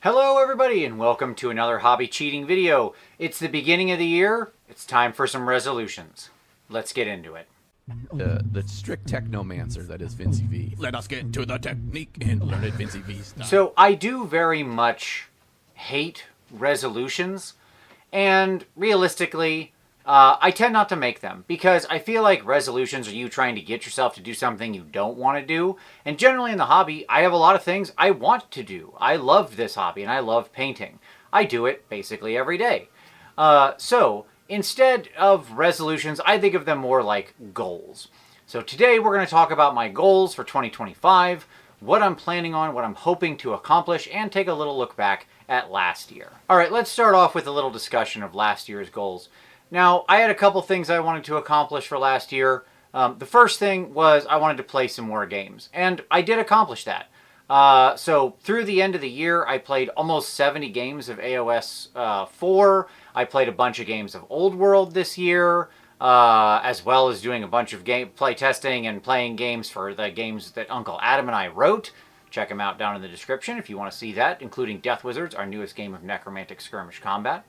Hello everybody and welcome to another hobby cheating video. It's the beginning of the year. It's time for some resolutions. Let's get into it. The strict technomancer that is Vincey V. Let us get to the technique and learn it Vincey V style. So I do very much hate resolutions, and realistically, I tend not to make them because I feel like resolutions are you trying to get yourself to do something you don't want to do. And generally in the hobby, I have a lot of things I want to do. I love this hobby and I love painting. I do it basically every day. So instead of resolutions, I think of them more like goals. So today we're going to talk about my goals for 2025, what I'm planning on, what I'm hoping to accomplish, and take a little look back at last year. All right, let's start off with a little discussion of last year's goals. Now, I had a couple things I wanted to accomplish for last year. The first thing was I wanted to play some more games, and I did accomplish that. So through the end of the year, I played almost 70 games of AOS 4. I played a bunch of games of Old World this year, as well as doing a bunch of play testing and playing games for the games that Uncle Adam and I wrote. Check them out down in the description if you want to see that, including Death Wizards, our newest game of necromantic skirmish combat.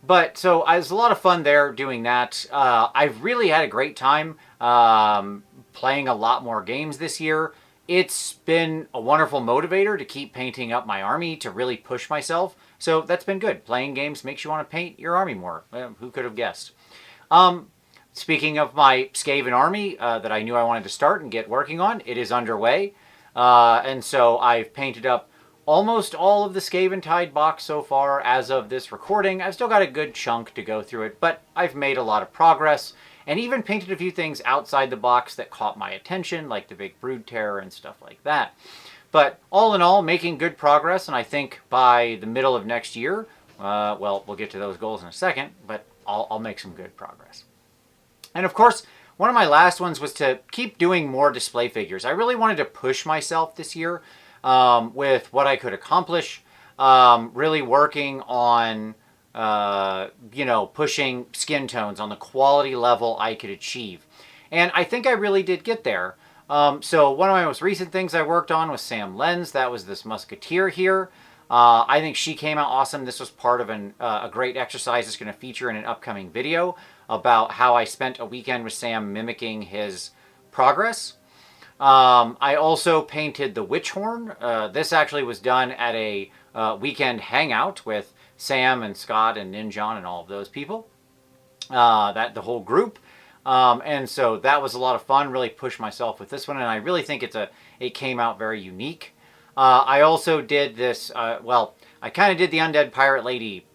But so it was a lot of fun there doing that. I've really had a great time playing a lot more games this year. It's been a wonderful motivator to keep painting up my army, to really push myself. So that's been good. Playing games makes you want to paint your army more. Who could have guessed? Speaking of my Skaven army that I knew I wanted to start and get working on, it is underway. And so I've painted up almost all of the Skaven Tide box so far as of this recording. I've still got a good chunk to go through it, but I've made a lot of progress and even painted a few things outside the box that caught my attention, like the big Brood Terror and stuff like that. But all in all, making good progress, and I think by the middle of next year, well, we'll get to those goals in a second, but I'll make some good progress. And of course, one of my last ones was to keep doing more display figures. I really wanted to push myself this year with what I could accomplish, really working on, pushing skin tones on the quality level I could achieve. And I think I really did get there. So one of my most recent things I worked on was Sam Lenz. That was this musketeer here. I think she came out awesome. This was part of a great exercise that's going to feature in an upcoming video about how I spent a weekend with Sam mimicking his progress. I also painted the witch horn. This actually was done at a weekend hangout with Sam and Scott and Ninjon and all of those people. The whole group. And so that was a lot of fun. Really pushed myself with this one, and I really think it came out very unique. I also did this. I kind of did the Undead Pirate Lady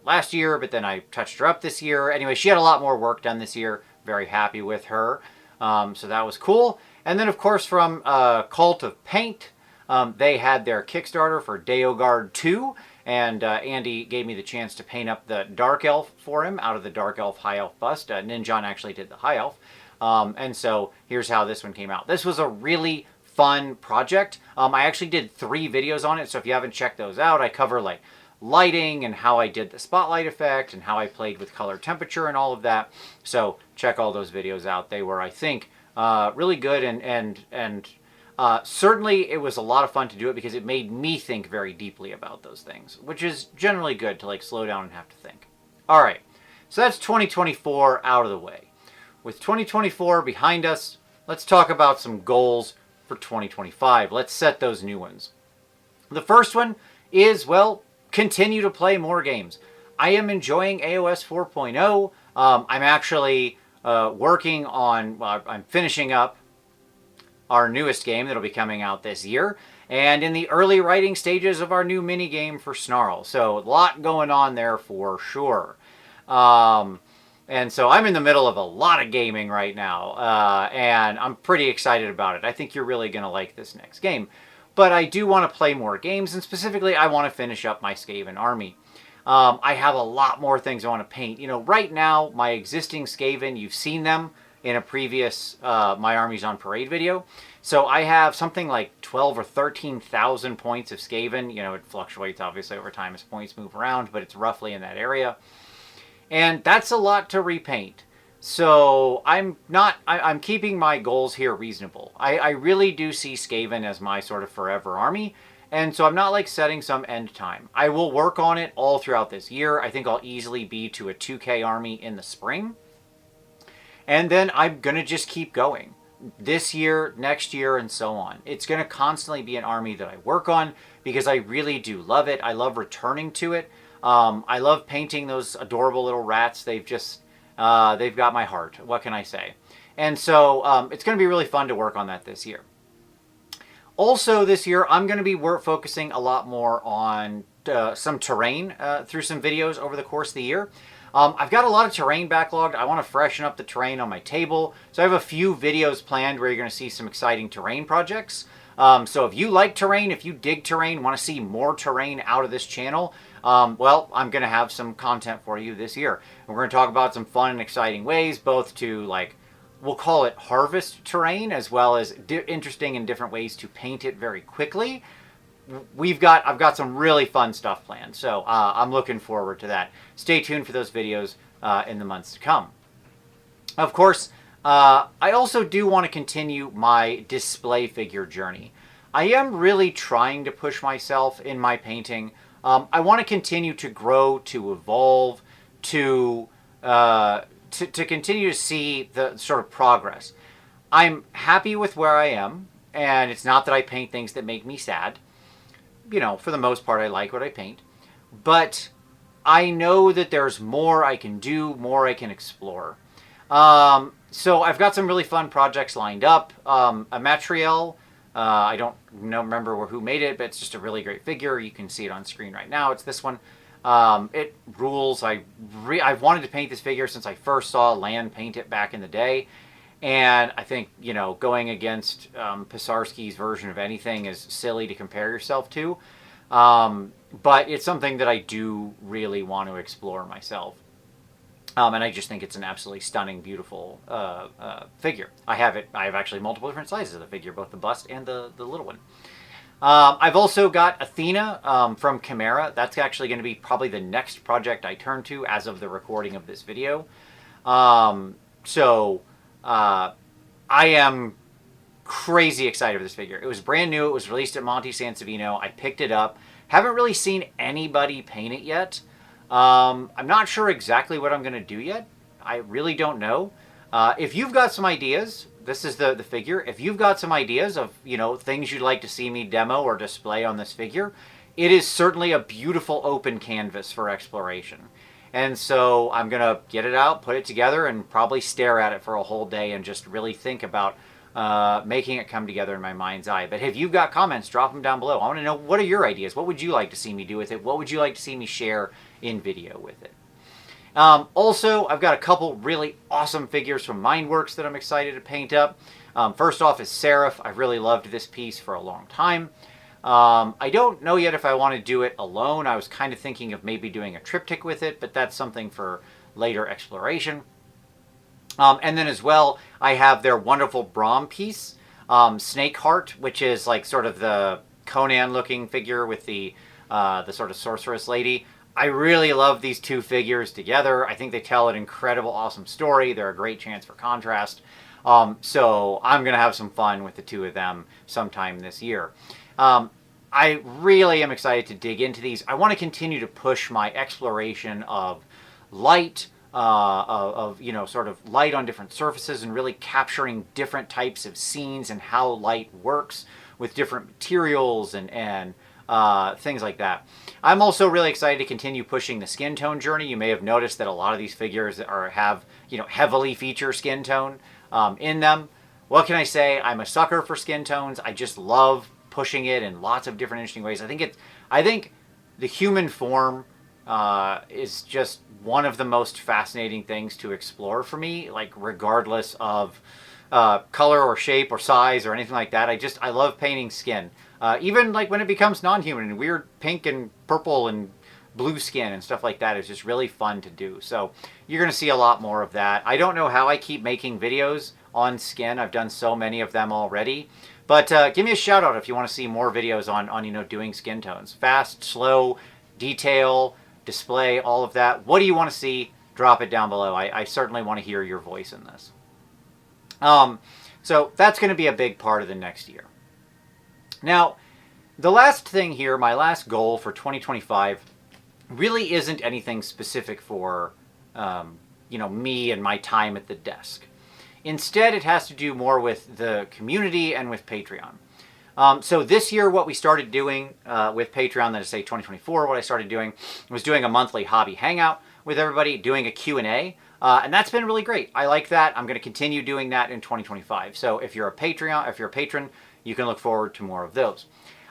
last year, but then I touched her up this year. Anyway, she had a lot more work done this year. Very happy with her. So that was cool. And then, of course, from Cult of Paint, they had their Kickstarter for Deogard 2, and Andy gave me the chance to paint up the Dark Elf for him out of the Dark Elf High Elf bust. Ninjon actually did the High Elf. And so here's how this one came out. This was a really fun project. I actually did 3 videos on it, so if you haven't checked those out, I cover like lighting and how I did the spotlight effect and how I played with color temperature and all of that. So check all those videos out. They were, I think, really good, and certainly it was a lot of fun to do it because it made me think very deeply about those things, which is generally good to like slow down and have to think. All right, so that's 2024 out of the way. With 2024 behind us, let's talk about some goals for 2025. Let's set those new ones. The first one is, well, continue to play more games. I am enjoying AOS 4.0. I'm actually working on, I'm finishing up our newest game that'll be coming out this year, and in the early writing stages of our new mini game for Snarl. So a lot going on there for sure. And so I'm in the middle of a lot of gaming right now, and I'm pretty excited about it. I think you're really going to like this next game. But I do want to play more games, and specifically I want to finish up my Skaven army. I have a lot more things I want to paint. You know, right now, my existing Skaven, you've seen them in a previous My Armies on Parade video. So I have something like 12 or 13,000 points of Skaven. You know, it fluctuates obviously over time as points move around, but it's roughly in that area. And that's a lot to repaint. So I'm keeping my goals here reasonable. I really do see Skaven as my sort of forever army. And so I'm not like setting some end time. I will work on it all throughout this year. I think I'll easily be to a 2K army in the spring. And then I'm going to just keep going. This year, next year, and so on. It's going to constantly be an army that I work on because I really do love it. I love returning to it. I love painting those adorable little rats. They've got my heart. What can I say? And so it's going to be really fun to work on that this year. Also this year, I'm going to be focusing a lot more on some terrain through some videos over the course of the year. I've got a lot of terrain backlogged. I want to freshen up the terrain on my table. So I have a few videos planned where you're going to see some exciting terrain projects. So if you like terrain, if you dig terrain, want to see more terrain out of this channel, well, I'm going to have some content for you this year. And we're going to talk about some fun and exciting ways, both to like, we'll call it harvest terrain, as well as interesting and different ways to paint it very quickly. I've got some really fun stuff planned, so I'm looking forward to that. Stay tuned for those videos in the months to come. Of course, I also do want to continue my display figure journey. I am really trying to push myself in my painting. I want to continue to grow, to evolve, to continue to see the sort of progress. I'm happy with where I am, and it's not that I paint things that make me sad. You know, for the most part, I like what I paint. But I know that there's more I can do, more I can explore. So I've got some really fun projects lined up. A Materiel, I don't remember who made it, but it's just a really great figure. You can see it on screen right now. It's this one. It rules. I've wanted to paint this figure since I first saw Land paint it back in the day. And I think, you know, going against Pisarski's version of anything is silly to compare yourself to. But it's something that I do really want to explore myself. And I just think it's an absolutely stunning, beautiful figure. I have actually multiple different sizes of the figure, both the bust and the little one. I've also got Athena from Chimera. That's actually going to be probably the next project I turn to as of the recording of this video. I am crazy excited for this figure. It was brand new. It was released at Monte Sansevino. I picked it up. Haven't really seen anybody paint it yet. I'm not sure exactly what I'm going to do yet. I really don't know. If you've got some ideas, this is the figure. If you've got some ideas of, you know, things you'd like to see me demo or display on this figure, it is certainly a beautiful open canvas for exploration. And so I'm going to get it out, put it together, and probably stare at it for a whole day and just really think about making it come together in my mind's eye. But if you've got comments, drop them down below. I want to know, what are your ideas? What would you like to see me do with it? What would you like to see me share in video with it? Also, I've got a couple really awesome figures from Mindworks that I'm excited to paint up. First off is Seraph. I've really loved this piece for a long time. I don't know yet if I want to do it alone. I was kind of thinking of maybe doing a triptych with it, but that's something for later exploration. And then as well, I have their wonderful Brahm piece, Snakeheart, which is like sort of the Conan-looking figure with the sort of sorceress lady. I really love these two figures together. I think they tell an incredible, awesome story. They're a great chance for contrast. So I'm going to have some fun with the two of them sometime this year. I really am excited to dig into these. I want to continue to push my exploration of light, you know, sort of light on different surfaces, and really capturing different types of scenes and how light works with different materials and things like that. I'm also really excited to continue pushing the skin tone journey. You may have noticed that a lot of these figures have, you know, heavily feature skin tone in them. What can I say? I'm a sucker for skin tones. I just love pushing it in lots of different interesting ways. I think the human form is just one of the most fascinating things to explore for me, like regardless of color or shape or size or anything like that. I love painting skin. Even like when it becomes non-human and weird pink and purple and blue skin and stuff like that is just really fun to do. So you're going to see a lot more of that. I don't know how I keep making videos on skin. I've done so many of them already. But give me a shout out if you want to see more videos on you know, doing skin tones. Fast, slow, detail, display, all of that. What do you want to see? Drop it down below. I certainly want to hear your voice in this. So that's going to be a big part of the next year. Now, The last thing here, my last goal for 2025, really isn't anything specific for, me and my time at the desk. Instead, it has to do more with the community and with Patreon. So this year, what we started doing with Patreon, that is say 2024, what I started doing was doing a monthly hobby hangout with everybody, doing a Q&A. And that's been really great. I like that. I'm going to continue doing that in 2025. So if you're a patron, you can look forward to more of those.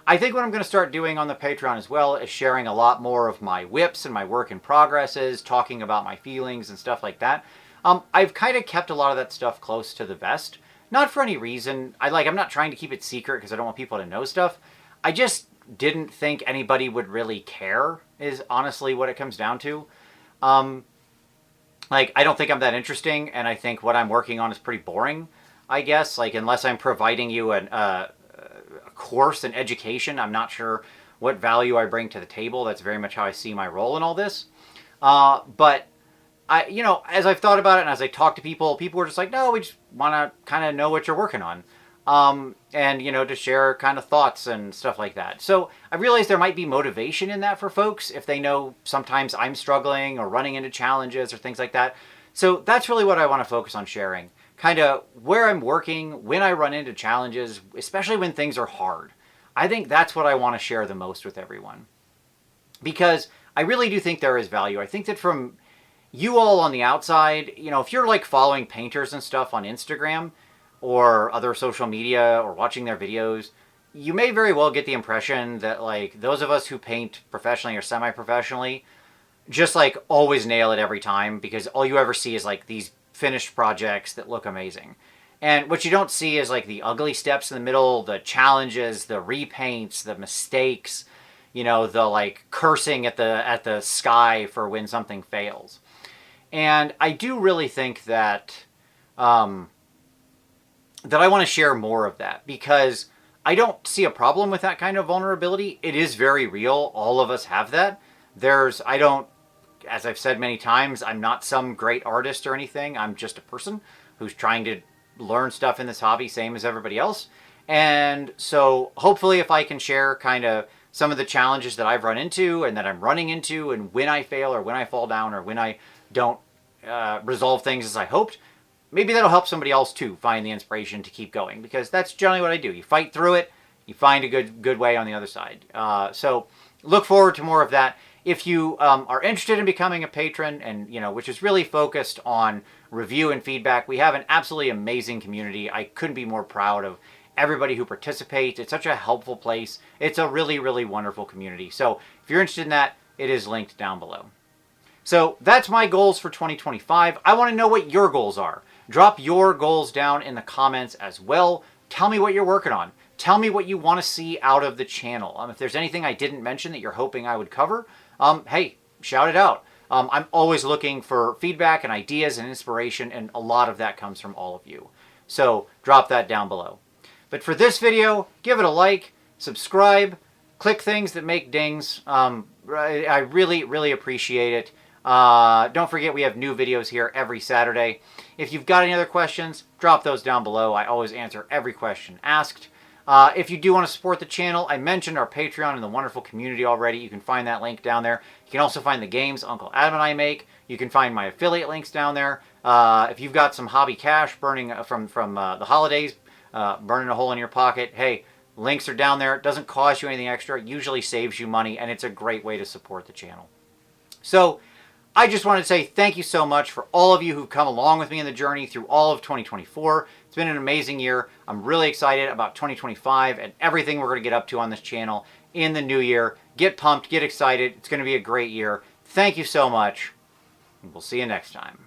I think what I'm going to start doing on the Patreon as well is sharing a lot more of my whips and my work in progresses, talking about my feelings and stuff like that. I've kind of kept a lot of that stuff close to the vest. Not for any reason. I'm not trying to keep it secret because I don't want people to know stuff. I just didn't think anybody would really care, is honestly what it comes down to. I don't think I'm that interesting, and I think what I'm working on is pretty boring, I guess. Unless I'm providing you a course and education, I'm not sure what value I bring to the table. That's very much how I see my role in all this. But as I've thought about it and as I talk to people were just like, no, we just want to kind of know what you're working on. And to share kind of thoughts and stuff like that. So I realize there might be motivation in that for folks if they know sometimes I'm struggling or running into challenges or things like that. So that's really what I want to focus on sharing. Kind of where I'm working, when I run into challenges, especially when things are hard. I think that's what I want to share the most with everyone. Because I really do think there is value. I think that from you all on the outside, if you're following painters and stuff on Instagram or other social media or watching their videos, you may very well get the impression that those of us who paint professionally or semi-professionally just always nail it every time because all you ever see is these finished projects that look amazing. And what you don't see is the ugly steps in the middle, the challenges, the repaints, the mistakes, the cursing at the sky for when something fails. And I do really think that that I want to share more of that because I don't see a problem with that kind of vulnerability. It is very real. All of us have that. As I've said many times, I'm not some great artist or anything. I'm just a person who's trying to learn stuff in this hobby, same as everybody else. And so hopefully if I can share kind of some of the challenges that I've run into and that I'm running into and when I fail or when I fall down or when I don't resolve things as I hoped, maybe that'll help somebody else too find the inspiration to keep going because that's generally what I do. You fight through it, you find a good way on the other side. So look forward to more of that. If you are interested in becoming a patron and, which is really focused on review and feedback, we have an absolutely amazing community. I couldn't be more proud of everybody who participates. It's such a helpful place. It's a really, really wonderful community. So if you're interested in that, it is linked down below. So that's my goals for 2025. I want to know what your goals are. Drop your goals down in the comments as well. Tell me what you're working on. Tell me what you want to see out of the channel. If there's anything I didn't mention that you're hoping I would cover, hey, shout it out. I'm always looking for feedback and ideas and inspiration, and a lot of that comes from all of you. So drop that down below. But for this video, give it a like, subscribe, click things that make dings. I really, really appreciate it. Don't forget we have new videos here every Saturday. If you've got any other questions, drop those down below. I always answer every question asked. If you do want to support the channel, I mentioned our Patreon and the wonderful community already. You can find that link down there. You can also find the games Uncle Adam and I make. You can find my affiliate links down there. If you've got some hobby cash burning from the holidays, burning a hole in your pocket, hey, links are down there. It doesn't cost you anything extra. It usually saves you money, and it's a great way to support the channel. So I just wanted to say thank you so much for all of you who've come along with me in the journey through all of 2024. It's been an amazing year. I'm really excited about 2025 and everything we're going to get up to on this channel in the new year. Get pumped, get excited. It's going to be a great year. Thank you so much, and we'll see you next time.